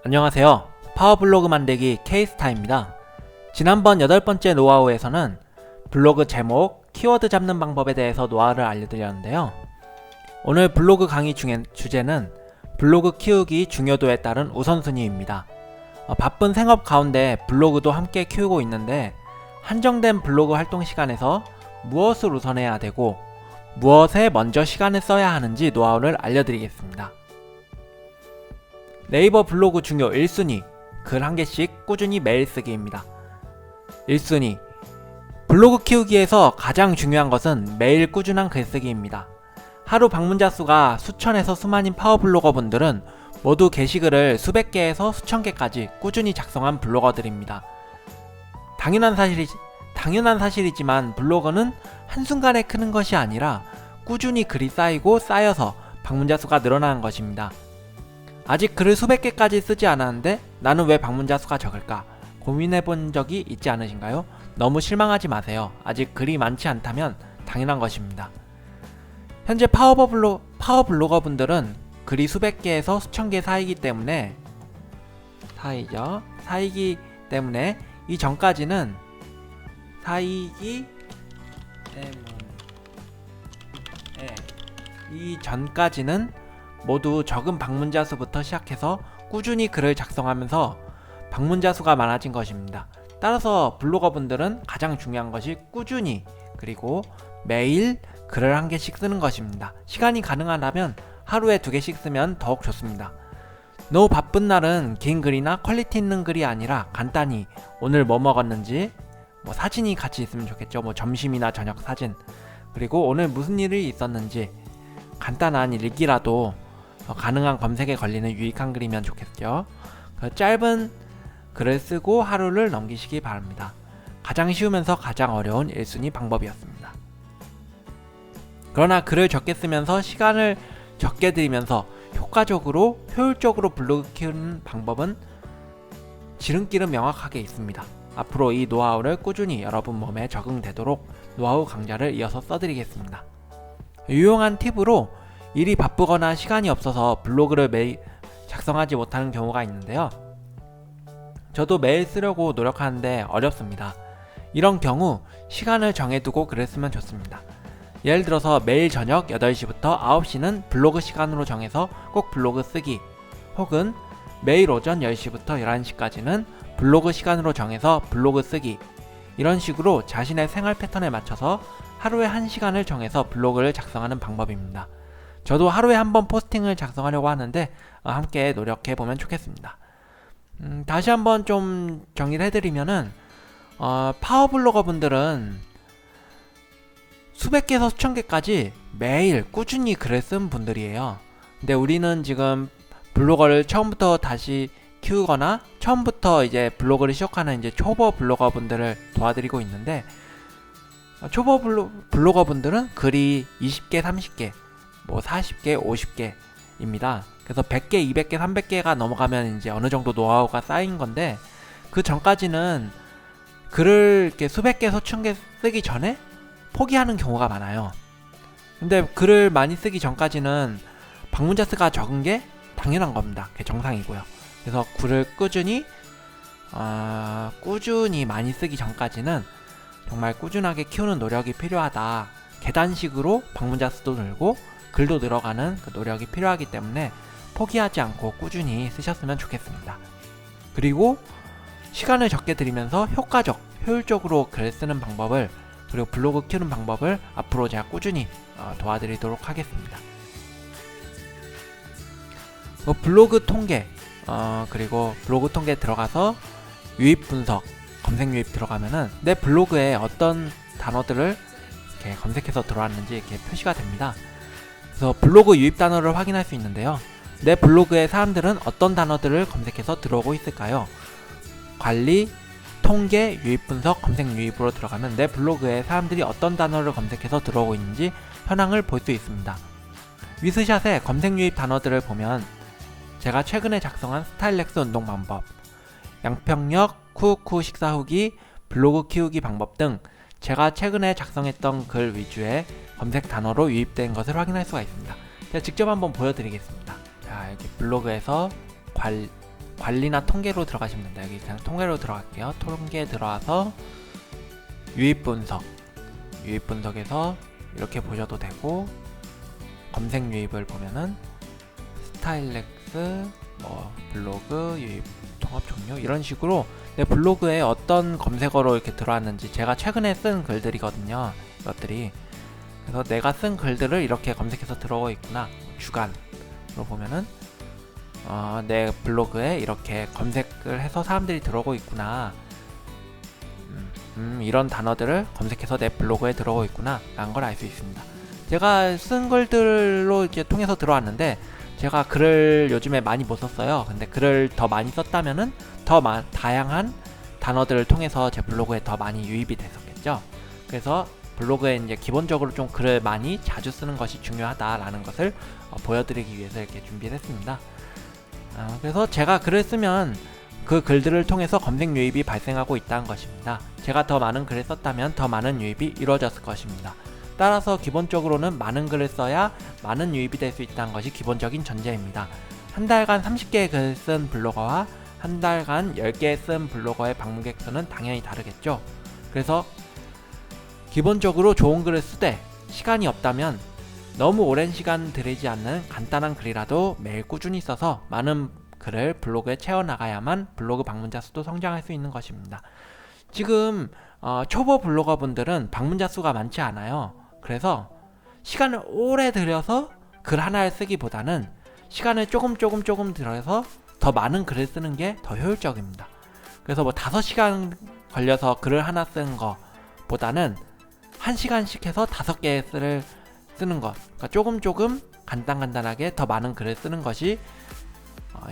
안녕하세요. 파워블로그 만들기 케이스타입니다. 지난번 8번째 노하우에서는 블로그 제목, 키워드 잡는 방법에 대해서 노하우를 알려드렸는데요. 오늘 블로그 강의 주제는 블로그 키우기 중요도에 따른 우선순위입니다. 바쁜 생업 가운데 블로그도 함께 키우고 있는데 한정된 블로그 활동 시간에서 무엇을 우선해야 되고 무엇에 먼저 시간을 써야 하는지 노하우를 알려드리겠습니다. 네이버 블로그 중요 1순위, 글 1개씩 꾸준히 매일 쓰기입니다. 1순위, 블로그 키우기에서 가장 중요한 것은 매일 꾸준한 글쓰기입니다. 하루 방문자 수가 수천에서 수만인 파워블로거 분들은 모두 게시글을 수백 개에서 수천 개까지 꾸준히 작성한 블로거들입니다. 당연한 사실이지만 블로거는 한순간에 크는 것이 아니라 꾸준히 글이 쌓이고 쌓여서 방문자 수가 늘어나는 것입니다. 아직 글을 수백 개까지 쓰지 않았는데 나는 왜 방문자 수가 적을까? 고민해본 적이 있지 않으신가요? 너무 실망하지 마세요. 아직 글이 많지 않다면 당연한 것입니다. 현재 파워블로거 분들은 글이 수백 개에서 수천 개 사이기 때문에 이 전까지는 모두 적은 방문자 수부터 시작해서 꾸준히 글을 작성하면서 방문자 수가 많아진 것입니다. 따라서 블로거 분들은 가장 중요한 것이 꾸준히 그리고 매일 글을 1개씩 쓰는 것입니다. 시간이 가능하다면 하루에 2개씩 쓰면 더욱 좋습니다. 너무 바쁜 날은 긴 글이나 퀄리티 있는 글이 아니라 간단히 오늘 뭐 먹었는지 사진이 같이 있으면 좋겠죠. 점심이나 저녁 사진, 그리고 오늘 무슨 일이 있었는지 간단한 일기라도 가능한 검색에 걸리는 유익한 글이면 좋겠죠. 짧은 글을 쓰고 하루를 넘기시기 바랍니다. 가장 쉬우면서 가장 어려운 1순위 방법이었습니다. 그러나 글을 적게 쓰면서 시간을 적게 들이면서 효율적으로 블로그 키우는 방법은 지름길은 명확하게 있습니다. 앞으로 이 노하우를 꾸준히 여러분 몸에 적응되도록 노하우 강좌를 이어서 써드리겠습니다. 유용한 팁으로 일이 바쁘거나 시간이 없어서 블로그를 매일 작성하지 못하는 경우가 있는데요. 저도 매일 쓰려고 노력하는데 어렵습니다. 이런 경우 시간을 정해두고 글을 쓰면 좋습니다. 예를 들어서 매일 저녁 8시부터 9시는 블로그 시간으로 정해서 꼭 블로그 쓰기, 혹은 매일 오전 10시부터 11시까지는 블로그 시간으로 정해서 블로그 쓰기, 이런 식으로 자신의 생활 패턴에 맞춰서 하루에 1시간을 정해서 블로그를 작성하는 방법입니다. 저도 하루에 한 번 포스팅을 작성하려고 하는데 함께 노력해보면 좋겠습니다. 다시 한번 좀 정리를 해드리면은 파워블로거 분들은 수백 개에서 수천 개까지 매일 꾸준히 글을 쓴 분들이에요. 근데 우리는 지금 블로거를 처음부터 다시 키우거나 처음부터 이제 블로그를 시작하는 이제 초보 블로거 분들을 도와드리고 있는데, 초보 블로거 분들은 글이 20개, 30개, 40개, 50개입니다. 그래서 100개, 200개, 300개가 넘어가면 이제 어느 정도 노하우가 쌓인 건데, 그 전까지는 글을 이렇게 수백 개, 수천 개 쓰기 전에 포기하는 경우가 많아요. 근데 글을 많이 쓰기 전까지는 방문자 수가 적은 게 당연한 겁니다. 그게 정상이고요. 그래서 글을 꾸준히 많이 쓰기 전까지는 정말 꾸준하게 키우는 노력이 필요하다. 계단식으로 방문자 수도 늘고 글도 늘어가는 그 노력이 필요하기 때문에 포기하지 않고 꾸준히 쓰셨으면 좋겠습니다. 그리고 시간을 적게 들이면서 효율적으로 글 쓰는 방법을, 그리고 블로그 키우는 방법을 앞으로 제가 꾸준히 도와드리도록 하겠습니다. 블로그 통계, 그리고 블로그 통계 들어가서 유입 분석, 검색 유입 들어가면은 내 블로그에 어떤 단어들을 이렇게 검색해서 들어왔는지 이렇게 표시가 됩니다. 그래서 블로그 유입 단어를 확인할 수 있는데요. 내 블로그에 사람들은 어떤 단어들을 검색해서 들어오고 있을까요? 관리, 통계, 유입 분석, 검색 유입으로 들어가면 내 블로그에 사람들이 어떤 단어를 검색해서 들어오고 있는지 현황을 볼 수 있습니다. 위스샷에 검색 유입 단어들을 보면 제가 최근에 작성한 스타일렉스 운동 방법, 양평역, 쿠쿠 식사 후기, 블로그 키우기 방법 등 제가 최근에 작성했던 글 위주의 검색 단어로 유입된 것을 확인할 수가 있습니다. 제가 직접 한번 보여드리겠습니다. 자, 여기 블로그에서 관리나 통계로 들어가시면 됩니다. 여기 그냥 통계로 들어갈게요. 통계 들어와서 유입 분석에서 이렇게 보셔도 되고, 검색 유입을 보면은 스타일렉스, 블로그 유입 통합 종료 이런 식으로 내 블로그에 어떤 검색어로 이렇게 들어왔는지, 제가 최근에 쓴 글들이거든요, 이것들이. 그래서 내가 쓴 글들을 이렇게 검색해서 들어오고 있구나. 주간으로 보면은 내 블로그에 이렇게 검색을 해서 사람들이 들어오고 있구나. 이런 단어들을 검색해서 내 블로그에 들어오고 있구나 라는 걸 알 수 있습니다. 제가 쓴 글들로 이렇게 통해서 들어왔는데, 제가 글을 요즘에 많이 못 썼어요. 근데 글을 더 많이 썼다면은 더 다양한 단어들을 통해서 제 블로그에 더 많이 유입이 됐었겠죠. 그래서 블로그에 이제 기본적으로 좀 글을 많이 자주 쓰는 것이 중요하다라는 것을 보여드리기 위해서 이렇게 준비를 했습니다. 그래서 제가 글을 쓰면 그 글들을 통해서 검색 유입이 발생하고 있다는 것입니다. 제가 더 많은 글을 썼다면 더 많은 유입이 이루어졌을 것입니다. 따라서 기본적으로는 많은 글을 써야 많은 유입이 될 수 있다는 것이 기본적인 전제입니다. 한 달간 30개의 글을 쓴 블로거와 한 달간 10개 쓴 블로거의 방문객 수는 당연히 다르겠죠. 그래서 기본적으로 좋은 글을 쓰되 시간이 없다면 너무 오랜 시간 들이지 않는 간단한 글이라도 매일 꾸준히 써서 많은 글을 블로그에 채워나가야만 블로그 방문자 수도 성장할 수 있는 것입니다. 지금 초보 블로거 분들은 방문자 수가 많지 않아요. 그래서 시간을 오래 들여서 글 하나를 쓰기보다는 시간을 조금 들여서 더 많은 글을 쓰는 게 더 효율적입니다. 그래서 5시간 걸려서 글을 하나 쓰는 거 보다는 1시간씩 해서 5개 쓰는 것, 그러니까 조금 간단하게 더 많은 글을 쓰는 것이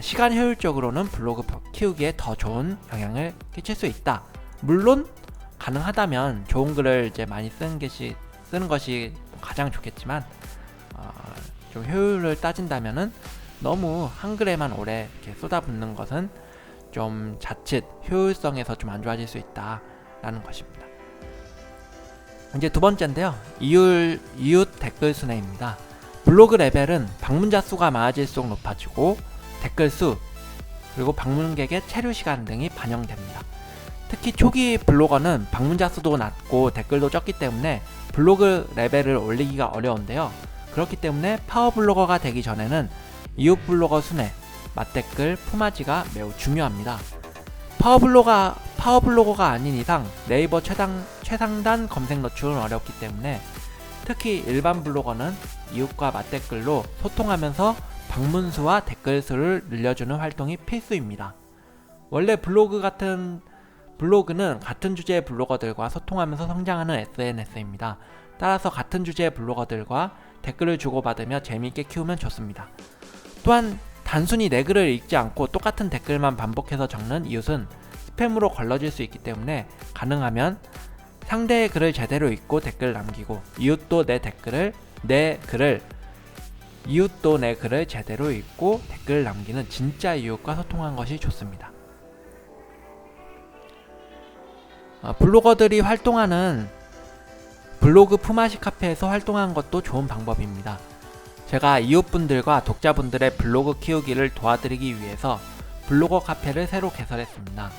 시간 효율적으로는 블로그 키우기에 더 좋은 영향을 끼칠 수 있다. 물론 가능하다면 좋은 글을 이제 많이 쓰는 것이 가장 좋겠지만, 좀 효율을 따진다면은 너무 한 글에만 오래 이렇게 쏟아붓는 것은 좀 자칫 효율성에서 좀 안 좋아질 수 있다라는 것입니다. 이제 두 번째인데요, 이웃 댓글 순회입니다. 블로그 레벨은 방문자 수가 많아질수록 높아지고 댓글 수, 그리고 방문객의 체류 시간 등이 반영됩니다. 특히 초기 블로거는 방문자 수도 낮고 댓글도 적기 때문에 블로그 레벨을 올리기가 어려운데요. 그렇기 때문에 파워 블로거가 되기 전에는 이웃 블로거 순회, 맛댓글, 품앗이가 매우 중요합니다. 파워 블로거가 아닌 이상 네이버 최상단 검색 노출은 어렵기 때문에 특히 일반 블로거는 이웃과 맛댓글로 소통하면서 방문수와 댓글 수를 늘려주는 활동이 필수입니다. 원래 블로그는 같은 주제의 블로거들과 소통하면서 성장하는 SNS입니다. 따라서 같은 주제의 블로거들과 댓글을 주고받으며 재미있게 키우면 좋습니다. 또한 단순히 내 글을 읽지 않고 똑같은 댓글만 반복해서 적는 이웃은 스팸으로 걸러질 수 있기 때문에 가능하면 상대의 글을 제대로 읽고 댓글을 남기고 이웃도 내 글을 제대로 읽고 댓글을 남기는 진짜 이웃과 소통한 것이 좋습니다. 블로거들이 활동하는 블로그 품앗이 카페에서 활동하는 것도 좋은 방법입니다. 제가 이웃분들과 독자분들의 블로그 키우기를 도와드리기 위해서 블로거 카페를 새로 개설했습니다.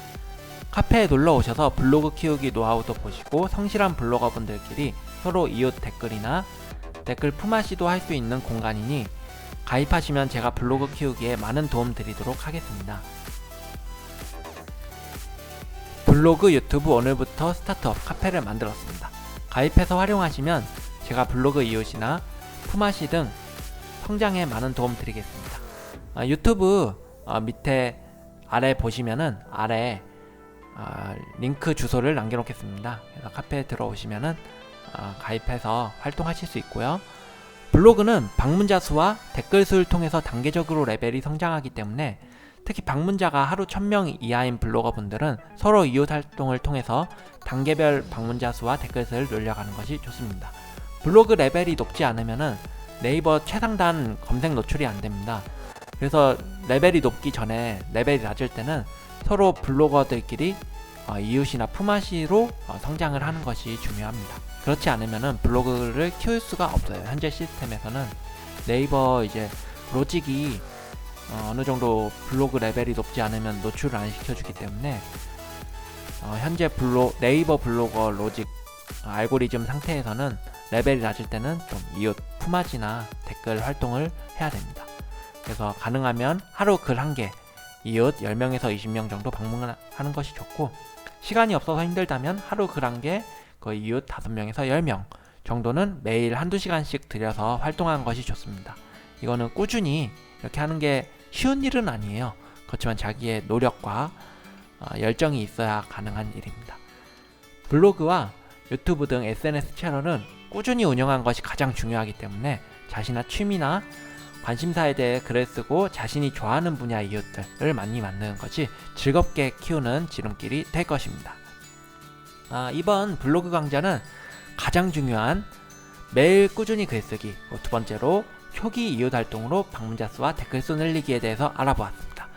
카페에 놀러 오셔서 블로그 키우기 노하우도 보시고 성실한 블로거분들끼리 서로 이웃 댓글이나 댓글 품앗이도 할 수 있는 공간이니 가입하시면 제가 블로그 키우기에 많은 도움 드리도록 하겠습니다. 블로그 유튜브 오늘부터 스타트업 카페를 만들었습니다. 가입해서 활용하시면 제가 블로그 이웃이나 품앗이 등 성장에 많은 도움 드리겠습니다. 유튜브 밑에 아래 보시면은 아래 링크 주소를 남겨놓겠습니다. 그래서 카페에 들어오시면은 가입해서 활동하실 수 있고요. 블로그는 방문자 수와 댓글 수를 통해서 단계적으로 레벨이 성장하기 때문에 특히 방문자가 하루 1000명 이하인 블로거 분들은 서로 이웃 활동을 통해서 단계별 방문자 수와 댓글 수를 늘려가는 것이 좋습니다. 블로그 레벨이 높지 않으면은 네이버 최상단 검색 노출이 안됩니다. 그래서 레벨이 높기 전에 레벨이 낮을 때는 서로 블로거들끼리 이웃이나 품앗이로 성장을 하는 것이 중요합니다. 그렇지 않으면은 블로그를 키울 수가 없어요. 현재 시스템에서는 네이버 이제 로직이 어느 정도 블로그 레벨이 높지 않으면 노출을 안 시켜주기 때문에 현재 네이버 블로거 로직 알고리즘 상태에서는 레벨이 낮을 때는 좀 이웃 품앗이나 댓글 활동을 해야 됩니다. 그래서 가능하면 하루 글 1개, 이웃 10명에서 20명 정도 방문하는 것이 좋고, 시간이 없어서 힘들다면 하루 글 1개, 그 이웃 5명에서 10명 정도는 매일 한두 시간씩 들여서 활동하는 것이 좋습니다. 이거는 꾸준히 이렇게 하는 게 쉬운 일은 아니에요. 그렇지만 자기의 노력과 열정이 있어야 가능한 일입니다. 블로그와 유튜브 등 SNS 채널은 꾸준히 운영하는 것이 가장 중요하기 때문에 자신의 취미나 관심사에 대해 글을 쓰고 자신이 좋아하는 분야 이웃들을 많이 만드는 것이 즐겁게 키우는 지름길이 될 것입니다. 이번 블로그 강좌는 가장 중요한 매일 꾸준히 글쓰기, 두 번째로 초기 이웃 활동으로 방문자 수와 댓글 수 늘리기에 대해서 알아보았습니다.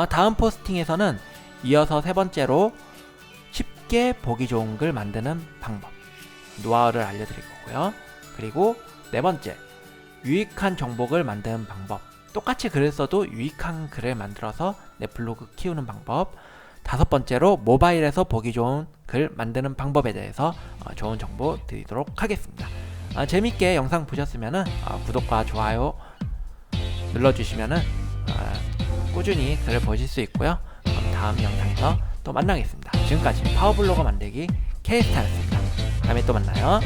다음 포스팅에서는 이어서 세 번째로 쉽게 보기 좋은 글 만드는 방법, 노하우를 알려드릴 거고요. 그리고 네 번째, 유익한 정보글 만드는 방법, 똑같이 글을 써도 유익한 글을 만들어서 내 블로그 키우는 방법, 다섯 번째로 모바일에서 보기 좋은 글 만드는 방법에 대해서 좋은 정보 드리도록 하겠습니다. 재밌게 영상 보셨으면 구독과 좋아요 눌러주시면 꾸준히 글을 보실 수 있고요. 그럼 다음 영상에서 또 만나겠습니다. 지금까지 파워블로거 만들기 K스타였습니다. 다음에 또 만나요.